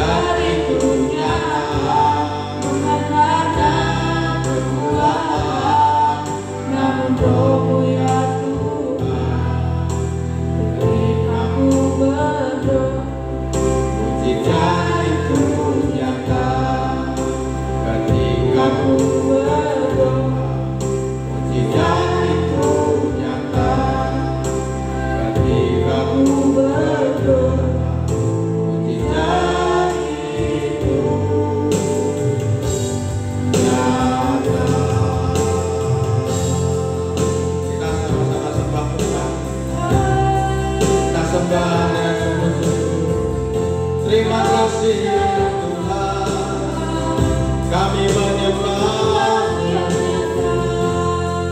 mujizat itu nyata, bukan karena kekuatan, namun Roh-Mu ya Tuhan. Ketika ku berdoa, mujizat itu nyata. Ketika ku berdoa, mujizat itu nyata. Ketika ku berdoa, mujizat itu nyata. Kita sama-sama sembah Tuhan. Kita sembah dengan sungguh-sungguh. Terima kasih Tuhan, kami menyembah,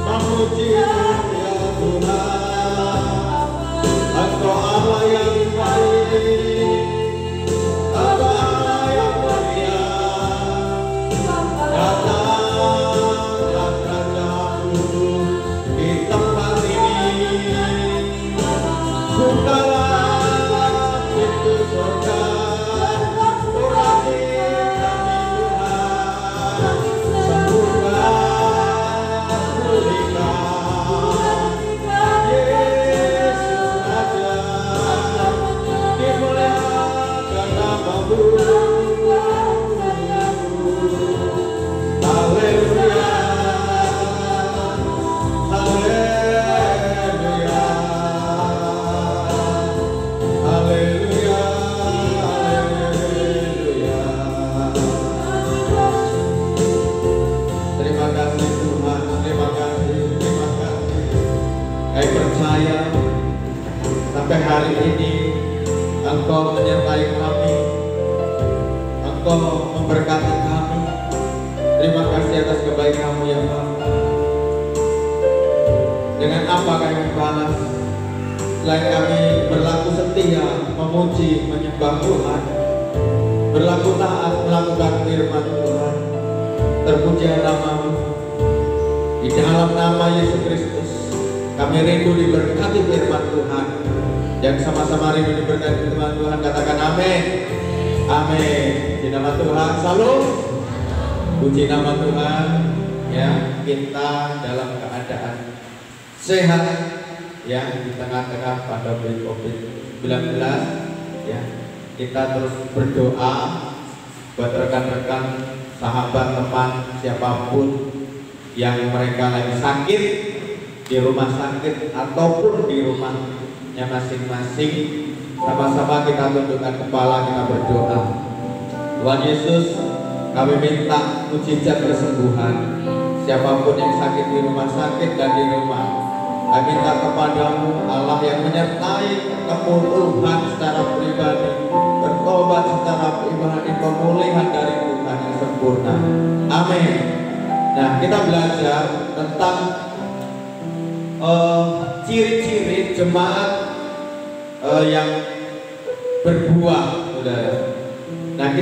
memuji ya Tuhan. Engkau Allah yang baik, Engkau Allah yang mulia. Datanglah Raja-Mu di tempat ini. Bukalah pintu surga, urapi kami Tuhan. Sembuhkan, pulihkan. Yesus Raja, dimuliakan nama-Mu. Haleluya, haleluya, haleluya, haleluya. Terima kasih Tuhan, terima kasih, terima kasih. Saya percaya sampai hari ini Engkau menyertai kami, Engkau memberkati kami. Terima kasih atas kebaikan-Mu ya Bapa. Dengan apa kami balas selain kami berlaku setia, memuji, menyembah Tuhan, berlaku taat, melakukan firman Tuhan. Terpuji nama-Mu. Di dalam nama Yesus Kristus kami rindu diberkati firman Tuhan. Yang sama-sama rindu diberkati firman Tuhan, katakan amin. Amin. Di nama Tuhan, salam. Puji nama Tuhan. Ya, kita dalam keadaan sehat ya di tengah-tengah pandemi COVID-19 ya. Kita terus berdoa buat rekan-rekan, sahabat, teman, siapapun yang mereka lagi sakit di rumah sakit ataupun di rumahnya masing-masing. Sama-sama kita tundukkan kepala, kita berdoa. Tuhan Yesus, kami minta mujizat kesembuhan. Siapapun yang sakit di rumah sakit dan di rumah, kami minta kepadamu Allah yang menyertai kepuluhan secara pribadi, bertobat secara pribadi, pemulihan dari Tuhan yang sempurna. Amin. Nah, kita belajar tentang ciri-ciri jemaat yang berbuah, saudara. Nah,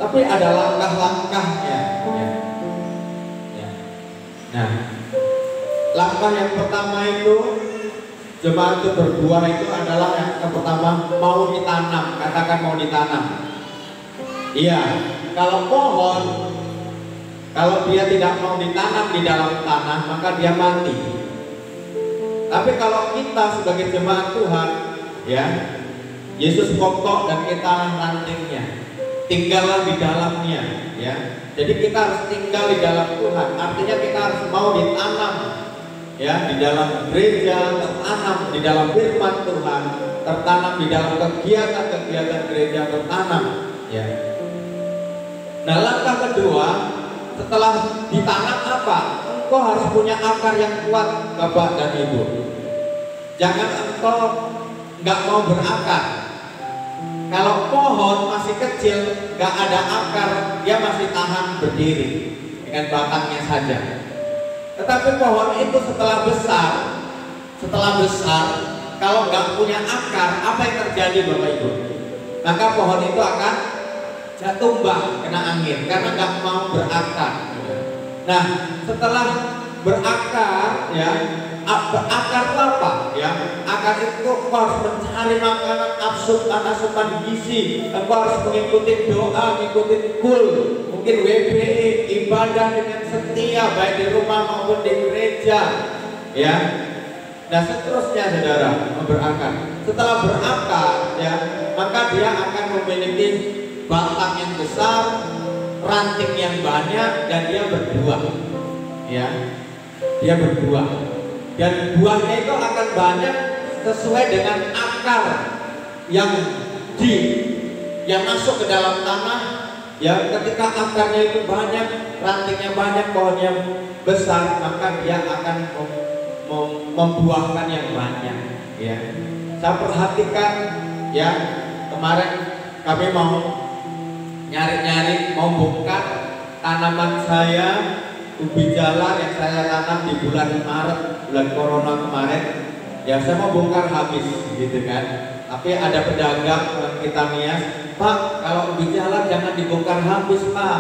tapi ada langkah-langkahnya. Ya. Nah, langkah yang pertama itu jemaat itu berbuah itu adalah yang pertama mau ditanam. Katakan mau ditanam. Iya, kalau pohon, kalau dia tidak mau ditanam di dalam tanah, maka dia mati. Tapi kalau kita sebagai jemaat Tuhan, ya, Yesus pokok dan kita rantingnya, tinggallah di dalamnya, ya. Jadi kita harus tinggal di dalam Tuhan. Artinya kita harus mau ditanam, ya, di dalam gereja, tertanam di dalam firman Tuhan, tertanam di dalam kegiatan-kegiatan gereja, tertanam, ya. Nah, langkah kedua setelah ditanam apa? Engkau harus punya akar yang kuat, Bapak dan Ibu. Jangan engkau nggak mau berakar. Kalau pohon masih kecil, nggak ada akar, dia masih tahan berdiri dengan batangnya saja. Tetapi pohon itu setelah besar, kalau nggak punya akar, apa yang terjadi Bapak Ibu? Maka pohon itu akan tumbang kena angin karena nggak mau berakar. Nah, setelah berakar, ya, berakar itu apa? Ya, berakar itu engkau harus mencari makanan asupan gizi, engkau harus mengikuti doa, mengikuti kul, mungkin WBI, ibadah dengan setia baik di rumah maupun di gereja, ya. Nah seterusnya saudara berakar. Setelah berakar, ya, maka dia akan memiliki batang yang besar, ranting yang banyak, dan dia berbuah, ya. Dia berbuah, dan buahnya itu akan banyak sesuai dengan akar yang masuk ke dalam tanah. Ya, ketika akarnya itu banyak, rantingnya banyak, pohonnya besar, maka dia akan membuahkan yang banyak. Ya, saya perhatikan, ya, kemarin kami mau nyari-nyari, mau bongkar tanaman saya, ubi jalar yang saya tanam di bulan Maret, bulan Corona kemarin. Ya, saya mau bongkar habis, gitu kan. Tapi ada pedagang orang kita nias, Pak, kalau ubi jalar jangan dibongkar habis, Pak.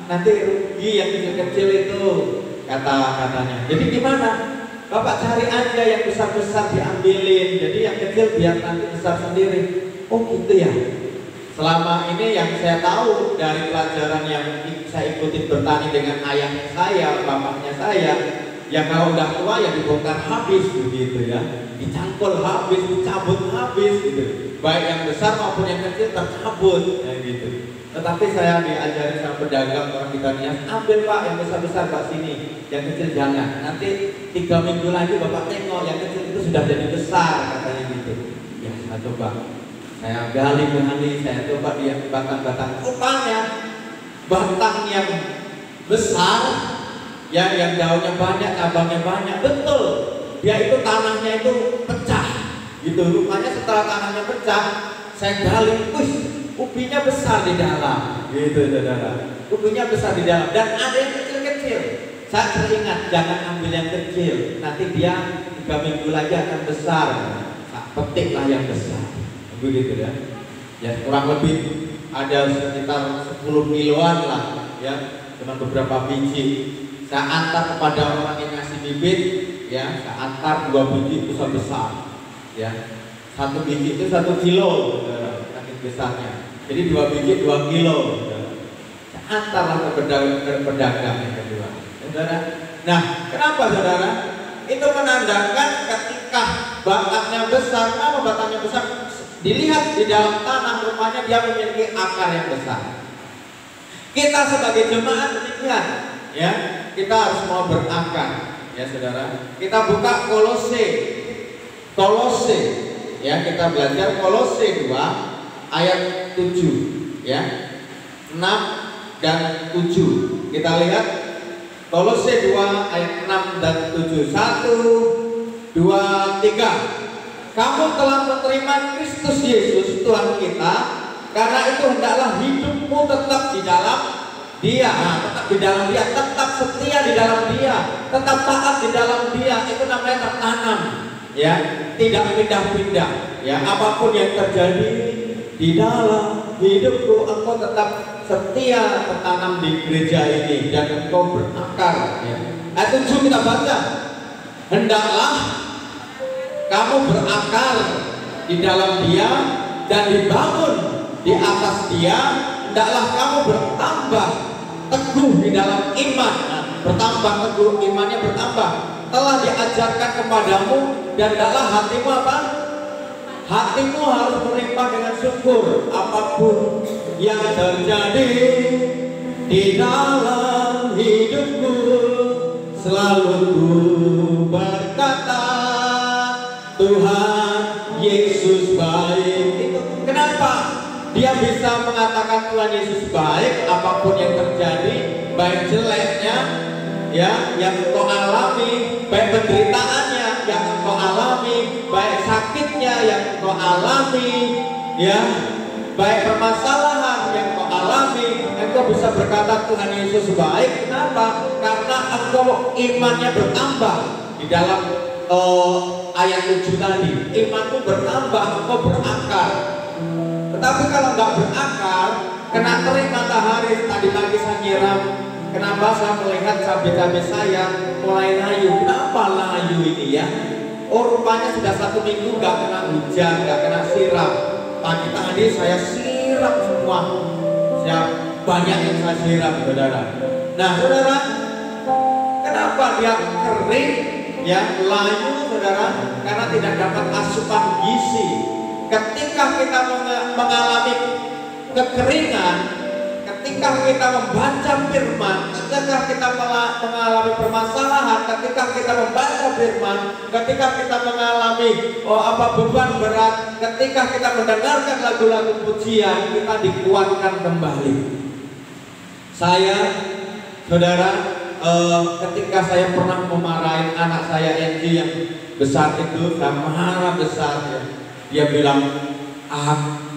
Nanti rugi yang kecil-kecil itu, katanya. Jadi gimana? Bapak cari aja yang besar-besar diambilin. Jadi yang kecil biar nanti besar sendiri. Oh gitu ya. Selama ini yang saya tahu dari pelajaran yang saya ikuti bertani dengan ayahnya saya, bapaknya saya, ya kalau udah tua ya dibongkar habis begitu ya, dicangkul habis, dicabut habis gitu. Baik yang besar maupun yang kecil tercabut, ya gitu. Tetapi saya diajari sama pedagang orang kita nias, ambil Pak yang besar-besar Pak sini, yang kecil jangan. Nanti 3 minggu lagi Bapak tengok yang kecil itu sudah jadi besar, katanya gitu. Ya saya coba. Saya gali, saya coba dia batang-batang. Rupanya batang yang besar, ya, yang daunnya banyak, cabangnya banyak, betul. Dia itu tanahnya itu pecah, gitu. Rupanya setelah tanahnya pecah, saya gali, ubinya besar di dalam, gitu saudara. Ubinya besar di dalam, dan ada yang kecil-kecil. Saya teringat, jangan ambil yang kecil, nanti dia 3 minggu lagi akan besar. Nah, petiklah yang besar. Begitu ya. Ya kurang lebih ada sekitar 10 kiloan lah ya, dengan beberapa biji. Saya antar kepada orang yang ngasih bibit, ya, saya antar 2 biji besar-besar. Ya. 1 biji itu 1 kilo, saking besarnya. Jadi 2 biji 2 kilo. Saya antarlah ke pedagang yang kedua. Saudara. Nah, kenapa saudara? Itu menandakan ketika batangnya besar. Kenapa batangnya besar? Dilihat di dalam tanah, rupanya dia memiliki akar yang besar. Kita sebagai jemaat demikian, ya, kita harus mau berakar, ya saudara. Kita buka Kolose, ya, kita belajar Kolose 2 ayat 7, ya, 6 dan 7. Kita lihat Kolose 2 ayat 6 dan 7. 1, 2, 3. Kamu telah menerima Kristus Yesus Tuhan kita, karena itu hendaklah hidupmu tetap di dalam Dia, tetap di dalam Dia, tetap setia di dalam Dia, tetap taat di dalam Dia. Itu namanya tertanam, ya, tidak pindah-pindah. Ya, apapun yang terjadi di dalam hidupku, engkau tetap setia tertanam di gereja ini dan engkau berakar. Ya. Ayat 7 kita baca, hendaklah kamu berakar di dalam Dia dan dibangun di atas Dia. Hendaklah kamu bertambah teguh di dalam iman. Bertambah teguh, imannya bertambah. Telah diajarkan kepadamu, dan hendaklah hatimu apa? Hatimu harus melimpah dengan syukur apapun yang terjadi di dalam hidupku. Selalu ku berkata, Tuhan Yesus baik. Itu kenapa dia bisa mengatakan Tuhan Yesus baik apapun yang terjadi, baik jeleknya, ya, yang engkau alami, baik penderitaannya yang engkau alami, baik sakitnya yang engkau alami, ya, baik permasalahan yang engkau alami, engkau bisa berkata Tuhan Yesus baik. Kenapa? Karena engkau imannya bertambah di dalam ayat 7 tadi. Imanmu bertambah, engkau berakar. Tetapi kalau nggak berakar, kena terik matahari. Tadi pagi saya nyiram, kenapa saya melihat cabai-cabai saya mulai layu? Kenapa layu ini ya? Oh rupanya sudah 1 minggu nggak kena hujan, nggak kena siram. Pagi tadi saya siram semua. Banyak yang saya siram, saudara. Nah, saudara, kenapa dia kering, ya, layu, saudara? Karena tidak dapat asupan gizi. Ketika kita mengalami kekeringan, ketika kita membaca firman, ketika kita mengalami permasalahan, ketika kita membaca firman, ketika kita mengalami beban berat, ketika kita mendengarkan lagu-lagu pujian, kita dikuatkan kembali. Saya, saudara, ketika saya pernah memarahin anak saya Angie yang besar itu, saya marah besar ya. Dia bilang,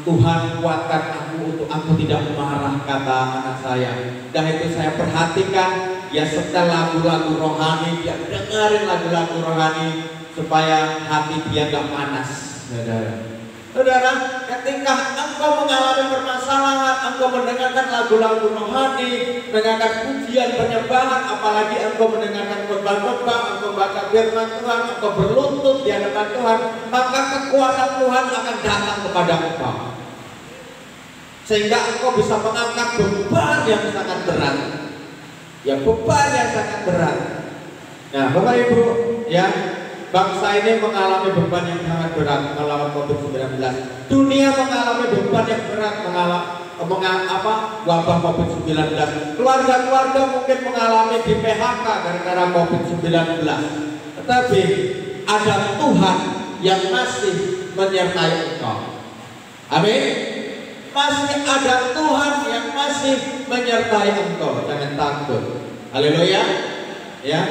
Tuhan kuatkan aku untuk aku tidak marah, kata anak saya. Dan itu saya perhatikan, ya setel lagu-lagu rohani, dia dengerin lagu-lagu rohani supaya hati dia gak panas, saudara. Saudara, ketika engkau mengalami permasalahan, engkau mendengarkan lagu-lagu rohani, mendengarkan pujian penyembahan, apalagi engkau mendengarkan khotbah-khotbah, engkau baca firman Tuhan, engkau berlutut di hadapan Tuhan, maka kekuatan Tuhan akan datang kepada engkau. Sehingga engkau bisa mengangkat beban yang sangat berat. Ya, beban yang sangat berat. Nah, Bapak Ibu, ya, bangsa ini mengalami beban yang sangat berat melawan COVID-19. Dunia mengalami beban yang berat wabah COVID-19. Keluarga-keluarga mungkin mengalami di PHK gara-gara COVID-19. Tetapi ada Tuhan yang masih menyertai engkau. Amin. Masih ada Tuhan yang masih menyertai engkau. Jangan takut. Haleluya. Ya.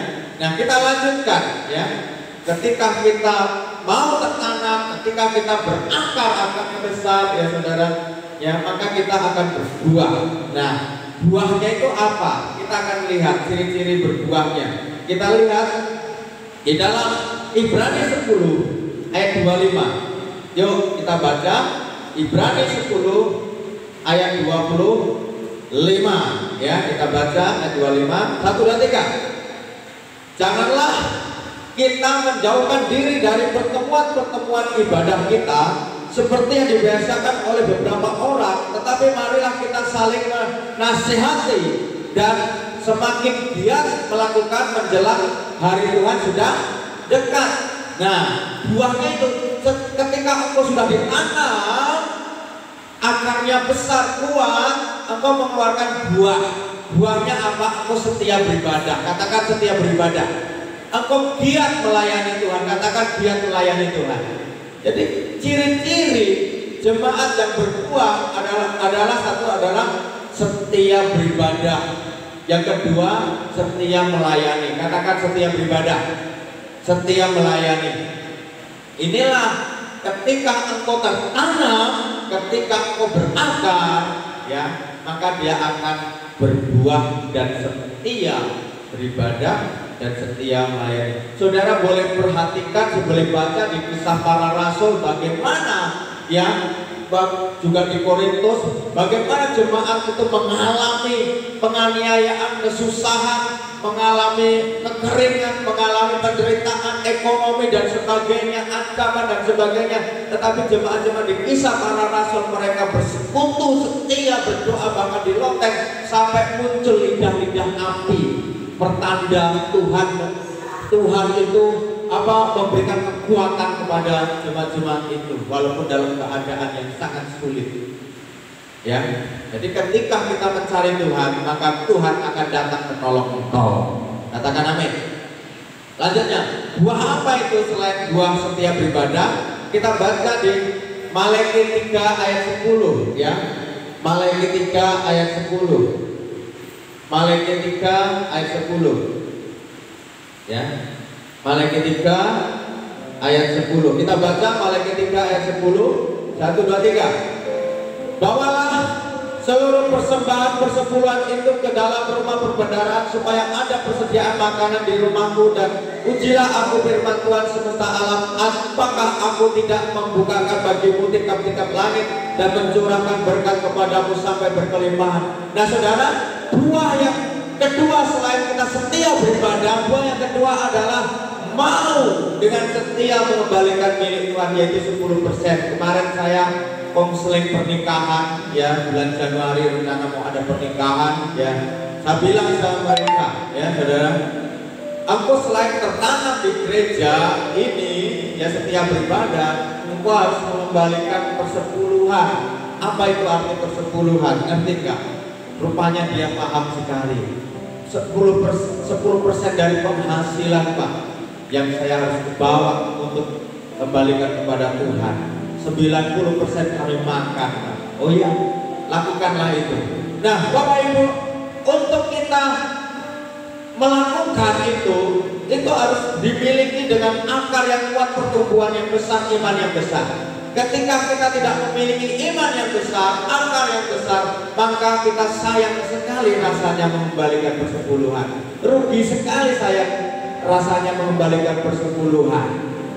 Nah, kita lanjutkan ya. Ketika kita mau tertanam, ketika kita berakar akarnya besar, ya saudara, ya maka kita akan berbuah. Nah, buahnya itu apa? Kita akan lihat ciri-ciri berbuahnya. Kita lihat di dalam Ibrani 10 ayat 25. Yuk kita baca Ibrani 10 ayat 25. Ya, kita baca ayat 25. 1, 2, 3. Janganlah kita menjauhkan diri dari pertemuan-pertemuan ibadah kita seperti yang dibiasakan oleh beberapa orang, tetapi marilah kita saling menasihati dan semakin giat melakukan menjelang hari Tuhan sudah dekat. Nah, buahnya itu ketika engkau sudah ditanam, akarnya besar kuat, engkau mengeluarkan buah. Buahnya apa? Engkau setia beribadah. Katakan setia beribadah. Engkau giat melayani Tuhan, katakan giat melayani Tuhan. Jadi ciri-ciri jemaat yang berbuah adalah satu adalah setia beribadah. Yang kedua setia melayani. Katakan setia beribadah, setia melayani. Inilah ketika engkau tertanam, ketika engkau berakar, ya maka dia akan berbuah dan setia beribadah dan setia melayani. Saudara boleh perhatikan, boleh baca di Kisah Para Rasul bagaimana ya, juga di Korintus, bagaimana jemaat itu mengalami penganiayaan, kesusahan, mengalami kekeringan, mengalami penderitaan ekonomi dan sebagainya, ancaman dan sebagainya. Tetapi jemaat-jemaat di Kisah Para Rasul mereka bersekutu, setia, berdoa, bahkan di loteng sampai muncul lidah-lidah api. Pertanda Tuhan itu memberikan kekuatan kepada jemaat-jemaat itu walaupun dalam keadaan yang sangat sulit. Ya, jadi ketika kita mencari Tuhan, maka Tuhan akan datang menolong engkau. Katakan amin. Lanjutnya, buah apa itu selain buah setia beribadah? Kita baca di Maleakhi 3 ayat 10 ya. Maleakhi 3 ayat 10. Maleakhi 3 ayat 10. Ya. Maleakhi 3 ayat 10. Kita baca Maleakhi 3 ayat 10. 1, 2, 3. Bawalah seluruh persembahan persepuluhan itu ke dalam rumah perbendaharaan supaya ada persediaan makanan di rumahku, dan ujilah aku firman Tuhan semesta alam, apakah aku tidak membukakan bagimu tingkap-tingkap langit dan mencurahkan berkat kepadamu sampai berkelimpahan. Nah saudara, buah yang kedua selain kita setia beribadah, buah yang kedua adalah mau dengan setia mengembalikan milik Tuhan, yaitu 10%. Kemarin saya konseling pernikahan, ya, bulan Januari rencana mau ada pernikahan, ya. Saya bilang sama mereka, ya saudara, engkau selain tertanam di gereja ini, ya, setia beribadah, engkau harus mengembalikan persepuluhan. Apa itu arti persepuluhan? Ngerti nggak? Rupanya dia paham sekali. 10% dari penghasilan, Pak, yang saya harus bawa untuk kembalikan kepada Tuhan. 90% kami makan, Pak. Oh iya, lakukanlah itu. Nah, Bapak Ibu, untuk kita melakukan itu harus dimiliki dengan akar yang kuat, pertumbuhan yang besar, iman yang besar. Ketika kita tidak memiliki iman yang besar, akar yang besar, maka kita sayang sekali rasanya mengembalikan persepuluhan. Rugi sekali saya rasanya mengembalikan persepuluhan.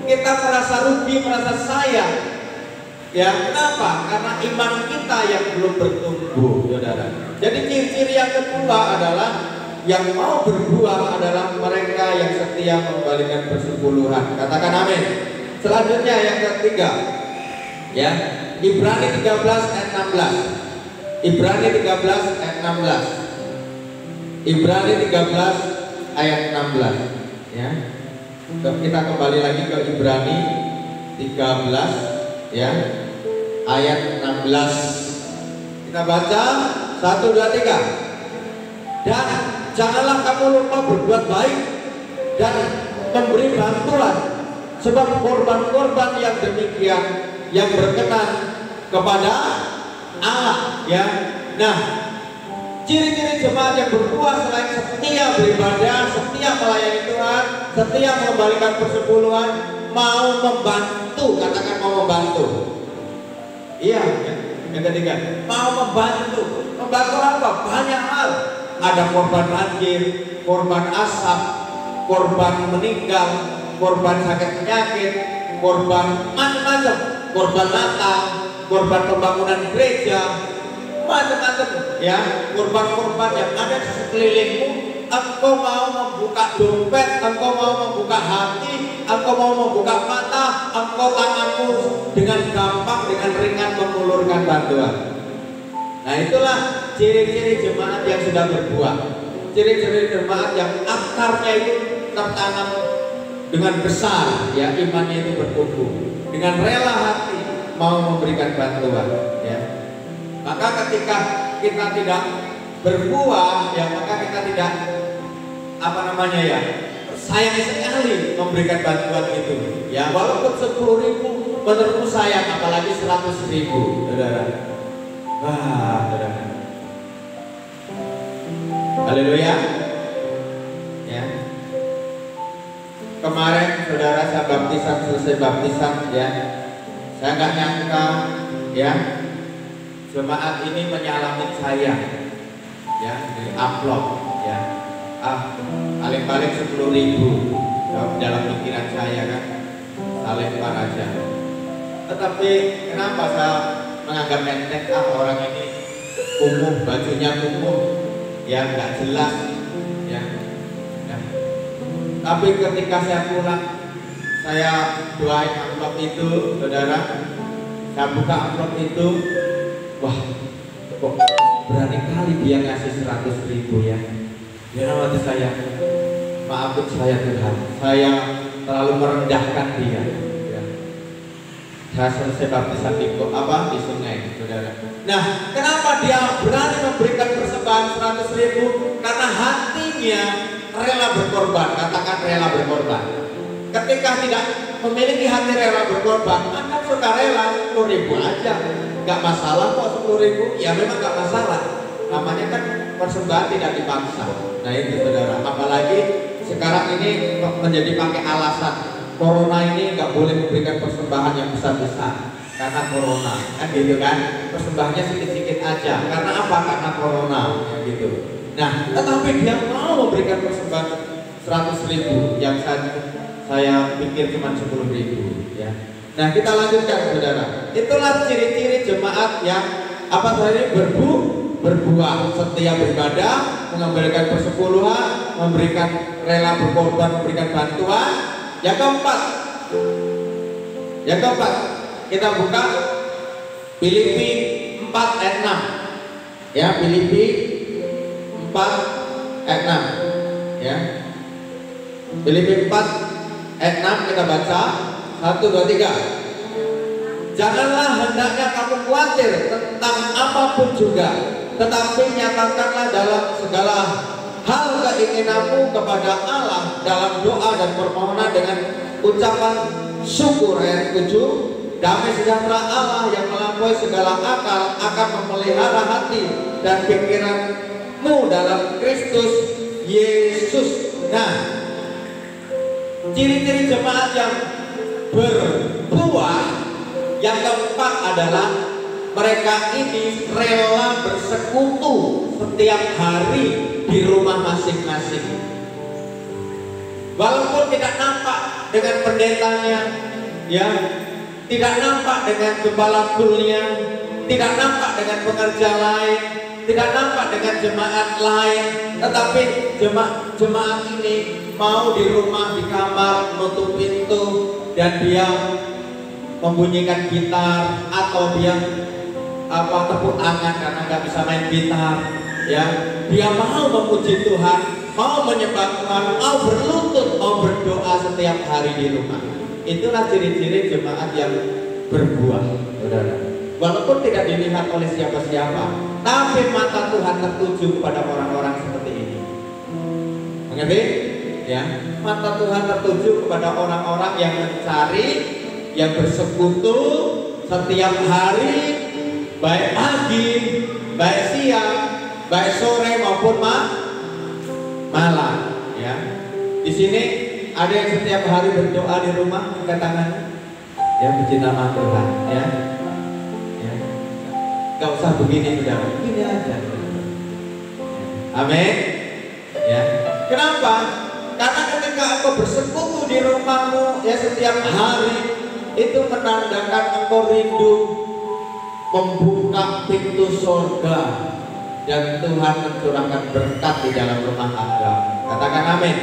Kita merasa rugi, merasa sayang. Ya, kenapa? Karena iman kita yang belum bertumbuh, saudara. Jadi ciri-ciri yang kedua adalah yang mau berbuah adalah mereka yang setia mengembalikan persepuluhan. Katakan amin. Selanjutnya yang ketiga, ya, Ibrani 13 ayat 16. Ibrani 13 ayat 16. Ibrani 13 ayat 16, ya. Kita kembali lagi ke Ibrani 13, ya, ayat 16. Kita baca 1, 2, 3. Dan janganlah kamu lupa berbuat baik dan memberi bantuan, sebab korban-korban yang demikian yang berkenan kepada Allah, ya. Nah, ciri-ciri jemaat yang berbuah selain setia beribadah, setia melayani Tuhan, setia mengembalikan persepuluhan, mau membantu. Katakan mau membantu. Iya, yang ketiga, mau membantu. Membantu apa? Banyak hal. Ada korban banjir, korban asap, korban meninggal, korban sakit penyakit, korban macam-macam, korban Natal, korban pembangunan gereja, macam-macam, ya, korban-korban yang ada di sekelilingmu. Engkau mau membuka dompet, engkau mau membuka hati, engkau mau membuka mata, engkau tanganmu dengan gampang, dengan ringan mengulurkan bantuan. Nah, itulah ciri-ciri jemaat yang sudah berbuah. Ciri-ciri jemaat yang akarnya itu tertanam dengan besar, ya, imannya itu bertumbuh, dengan rela hati mau memberikan bantuan, ya. Maka ketika kita tidak berbuah, ya, maka kita tidak sayang sekali memberikan bantuan itu, ya. Walaupun 10.000 menurutmu sayang, apalagi 100.000, saudara. Wah, saudara. Haleluya, ya. Kemarin saudara saya baptisan, selesai baptisan, ya, saya nggak nyangka, ya, jemaat ini menyalamin saya, ya, dari amplop, ya, paling-paling 10.000 dalam pikiran saya, kan, saling aja. Tetapi kenapa saya menganggap enteng, orang ini kumuh, bajunya kumuh, ya, nggak jelas, ya. Tapi ketika saya pulang, saya doain amplop itu, saudara. Saya buka amplop itu, wah, kok berani kali dia ngasih 100.000, ya. Ya, waktu saya, maafkan saya Tuhan, saya terlalu merendahkan dia, ya. Saya selesai baptisan di sungai, saudara. Nah, kenapa dia berani memberikan persembahan 100.000? Karena hatinya rela berkorban. Katakan rela berkorban. Ketika tidak memiliki hati rela berkorban, akan suka rela 10.000 aja, nggak masalah kok 10.000. Ya memang nggak masalah. Namanya kan persembahan tidak dipaksa. Nah itu saudara. Apalagi sekarang ini menjadi pakai alasan corona ini nggak boleh memberikan persembahan yang besar-besar karena corona, kan gitu kan? Persembahannya sedikit-sedikit aja. Karena apa? Karena corona, ya, gitu. Nah, tetapi dia mau memberikan persembahan 100.000 yang saya pikir cuma 10.000, ya. Nah, kita lanjutkan saudara. Itulah ciri-ciri jemaat yang berbuah, setia beribadah, mengembalikan persepuluhan, memberikan rela berkorban, memberikan bantuan, Yang keempat, kita buka Filipi 4 ayat 6. Ya, Filipi 4 ayat 6. Ya. Filipi 4 ayat 6 kita baca. 1, 2, 3. Janganlah hendaknya kamu khawatir tentang apapun juga, tetapi nyatakanlah dalam segala hal keinginanmu kepada Allah dalam doa dan permohonan dengan ucapan syukur. Ayat 7. Damai sejahtera Allah yang melampaui segala akal akan memelihara hati dan pikiranmu dalam Kristus Yesus. Nah, ciri-ciri jemaat yang berbuah yang keempat adalah mereka ini rela bersekutu setiap hari di rumah masing-masing. Walaupun tidak nampak dengan pendetanya, ya, tidak nampak dengan gembala kulnya, tidak nampak dengan pekerja lain, tidak nampak dengan jemaat lain, tetapi jemaat ini mau di rumah, di kamar, menutup pintu, dan dia membunyikan gitar atau dia tepuk tangan karena nggak bisa main gitar, ya. Dia mau memuji Tuhan, mau menyembah Tuhan, mau berlutut, mau berdoa setiap hari di rumah. Itulah ciri-ciri jemaat yang berbuah, saudara. Walaupun tidak dilihat oleh siapa-siapa, tapi mata Tuhan tertuju kepada orang-orang seperti ini. Mengerti? Ya, mata Tuhan tertuju kepada orang-orang yang mencari, yang bersekutu setiap hari, baik pagi, baik siang, baik sore maupun malam. Ya, di sini ada yang setiap hari berdoa di rumah, angkat tangan. Ya, puji nama Tuhan. Ya, ya. Gak usah begini, saudara. Begini aja. Amin. Ya. Kenapa? Karena ketika engkau bersekutu di rumahmu, ya, setiap hari, itu menandakan engkau rindu membuka pintu surga dan Tuhan mencurahkan berkat di dalam rumah Anda. Katakan amin.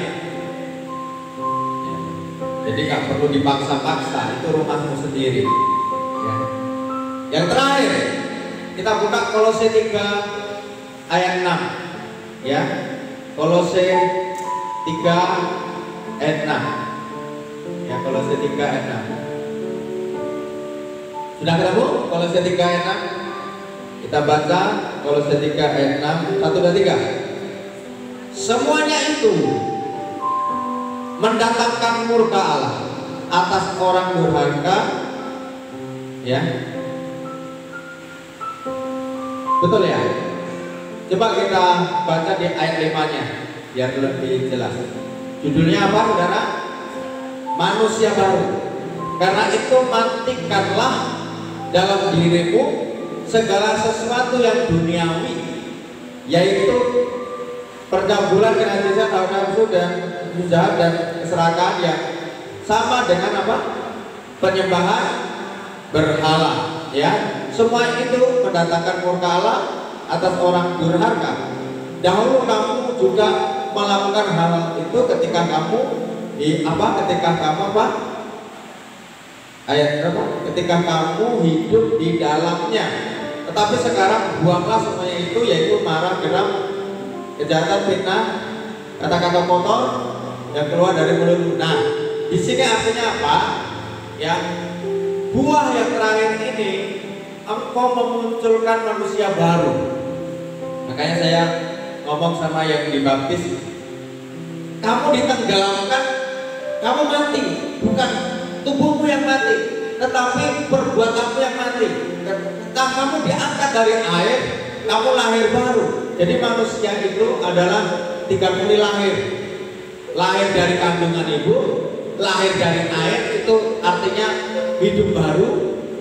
Jadi gak perlu dipaksa-paksa, itu rumahmu sendiri. Ya. Yang terakhir, kita buka Kolose 3 ayat 6. Ya, Kolose 3 ayat 6. Ya, Kolose 3 ayat 6. Sudah ketemu? Kolose 3 ayat 6. Kita baca Kolose 3 ayat 6. 1, 2, 3. Semuanya itu mendatangkan murka Allah atas orang durhaka, ya. Betul ya? Coba kita baca di ayat 5-nya biar lebih jelas. Judulnya apa, saudara? Manusia baru. Karena itu matikanlah dalam dirimu segala sesuatu yang duniawi, yaitu percabulan, kenajisan, hawa nafsu, dan jahat, dan keserakahan yang sama dengan apa? Penyembahan berhala, ya. Semua itu mendatangkan murka Allah atas orang durhaka. Dahulu kamu juga melakukan hal itu ketika kamu ayat berapa? Ketika kamu hidup di dalamnya. Tetapi sekarang buanglah semuanya itu, yaitu marah, geram, kejahatan, fitnah, kata-kata kotor yang keluar dari mulutmu. Nah, di sini artinya apa? Ya, buah yang terakhir ini, engkau memunculkan manusia baru. Makanya saya ngomong sama yang dibaptis, kamu ditenggelamkan, kamu mati, bukan tubuhmu yang mati, tetapi perbuatanmu yang mati. Ketika kamu diangkat dari air, kamu lahir baru. Jadi manusia itu adalah 3 kali lahir. Lahir dari kandungan ibu, lahir dari air, itu artinya hidup baru.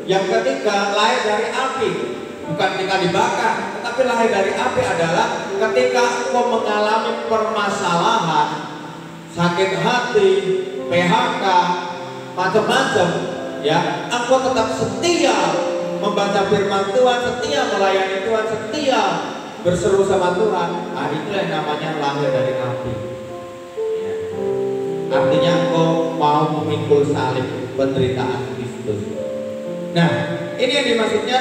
Yang ketiga, lahir dari api, bukan ketika dibakar, tetapi lahir dari api adalah ketika engkau mengalami permasalahan, sakit hati, PHK, macam-macam, ya, engkau tetap setia membaca firman Tuhan, setia melayani Tuhan, setia berseru sama Tuhan. Nah, itulah yang namanya lahir dari api. Ya. Artinya engkau mau memikul salib penderitaan Kristus. Nah, ini yang dimaksudnya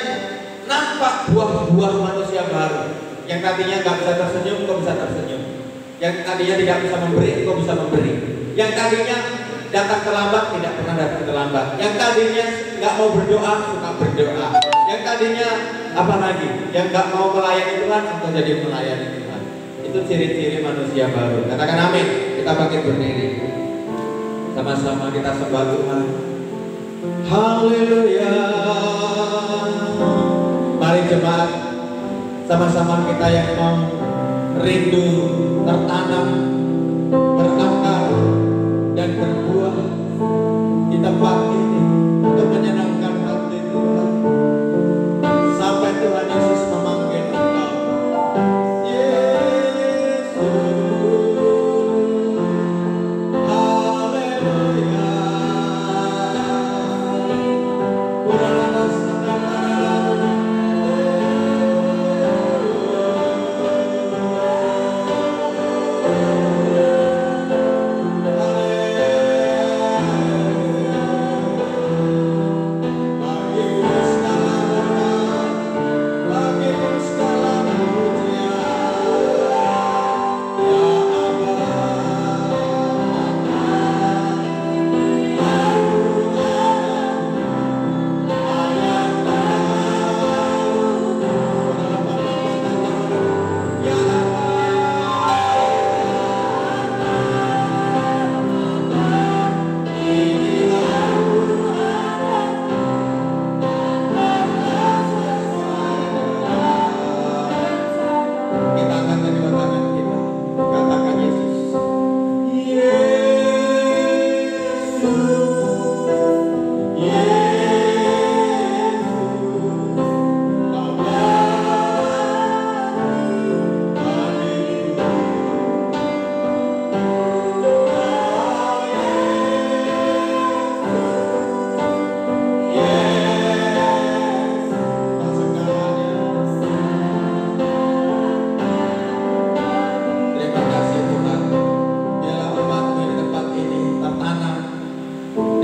nampak buah-buah manusia baru. Yang tadinya nggak bisa tersenyum, kok bisa tersenyum. Yang tadinya tidak bisa memberi, kok bisa memberi. Yang tadinya datang terlambat, tidak pernah datang terlambat. Yang tadinya nggak mau berdoa, suka berdoa. Yang tadinya apa lagi? Yang nggak mau melayani Tuhan, atau jadi melayani Tuhan. Itu ciri-ciri manusia baru. Katakan amin. Kita bangkit berdiri. Sama-sama kita sembah Tuhan. Haleluya. Mari jemaat, sama-sama kita yang mau rindu tertanam, berakar dan berbuah di tempat ini untuk menyenangkan hati Tuhan sampai Tuhan Yesus memanggil engkau. Yesus, haleluya.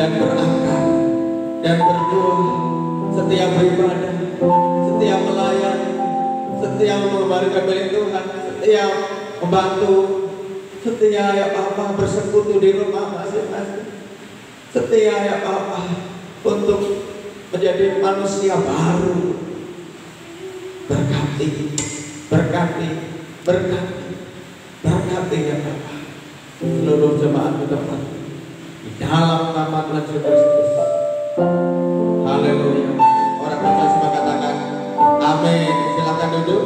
Dan berakar dan berdoa, setia beribadah, setia melayani, setia mengembalikan milik Tuhan, setia membantu, setia ya Papa bersekutu di rumah masing-masing, setia ya Papa untuk menjadi manusia baru. Berkati, berkati, berkati, berkati ya Papa seluruh jemaat di tempat di dalam nama Tuhan Yesus Kristus. Haleluya. Orang percaya semua katakan amin. Silakan duduk.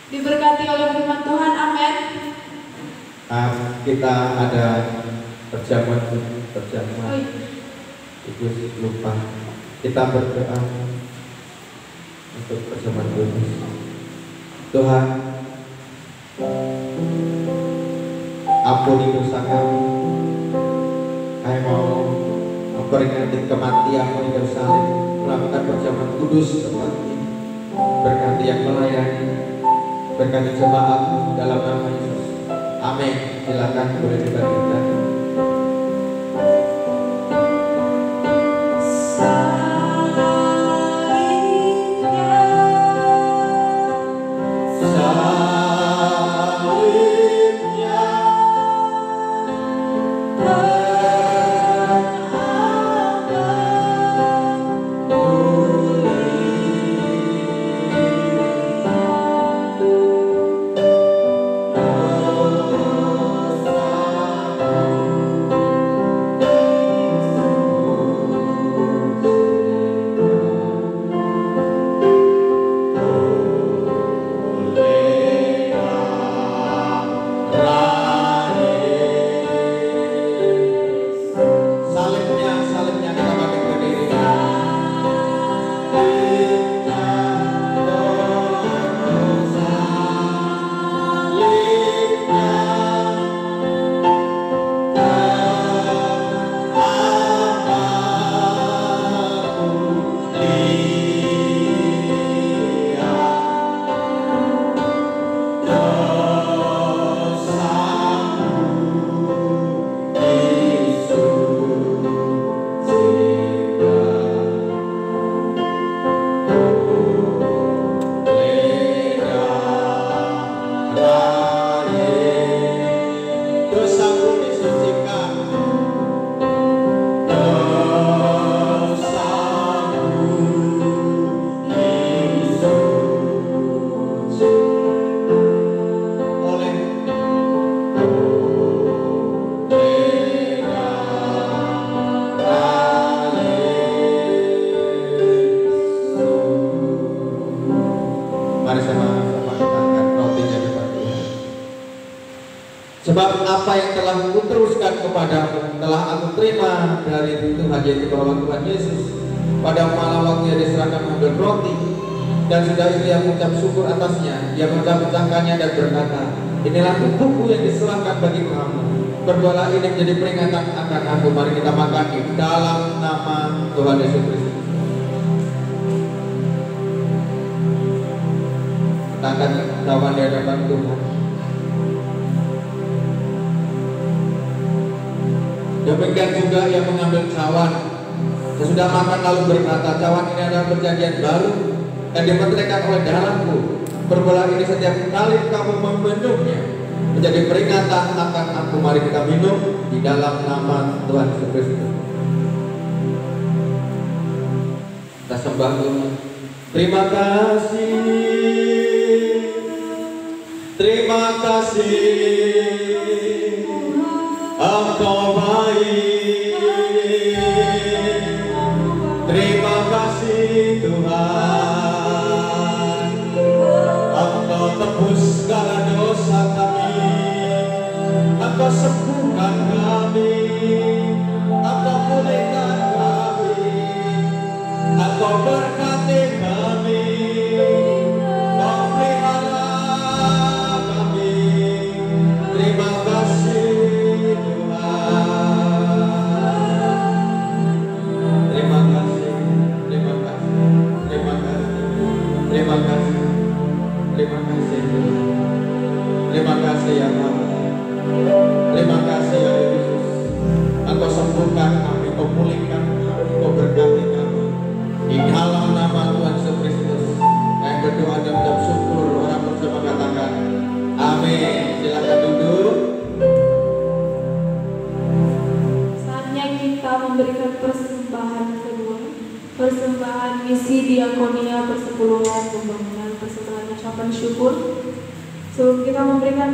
Diberkati oleh firman Tuhan, amin. Kita ada perjamuan. Ibu lupa. Kita berdoa untuk perjamuan kudus. Tuhan, ampuni dosa kami. Kami mau memperingati kematian-Mu di Yerusalem, melakukan perjamuan kudus tempat ini. Berkati yang melayani, berkati jemaat dalam nama Yesus. Amin. Silakan boleh dibagikan. Oh apa yang telah kuteruskan kepadamu telah aku terima dari Tuhan, yaitu bahwa Tuhan Yesus pada malam waktu yang diserahkan mengambil roti, dan sudah itu ia mengucap syukur atasnya. Ia pecah-pecahkannya dan berkata, inilah tubuhku yang diserahkan bagi kamu. Berbuatlah ini menjadi peringatan akan aku. Mari kita makan di dalam nama Tuhan Yesus Kristus. Kita akan lawan di hadapan Tuhan. Demikian juga ia mengambil cawan. Sesudah makan lalu berkata, cawan ini adalah perjanjian baru dan dimeteraikan oleh darahku. Berbuatlah ini setiap kali kamu meminumnya menjadi peringatan akan aku. Mari kita minum di dalam nama Tuhan Yesus Kristus. Kita sembah Tuhan. Terima kasih, terima kasih, Engkau baik. Terima kasih Tuhan, Engkau tebus segala dosa kami, Engkau sembuhkan kami, Engkau pulihkan kami, Engkau berkati kami, Engkau pelihara kami. Terima kasih Tuhan, terima kasih, terima kasih, terima kasih, terima kasih, terima kasih Tuhan, terima kasih ya Tuhan, terima kasih ya Yesus. Engkau sembuhkan kami, Engkau pulihkan kami, Engkau berkati kami. Di dalam nama Tuhan Yesus Kristus, yang berdoa dan mengucap syukur, orang bersama katakan amin. Silakan duduk. Saatnya kita memberikan persembahan kedua, persembahan misi diakonia persepuluhan pembangunan persatuan ucapan syukur. Sebelum kita memberikan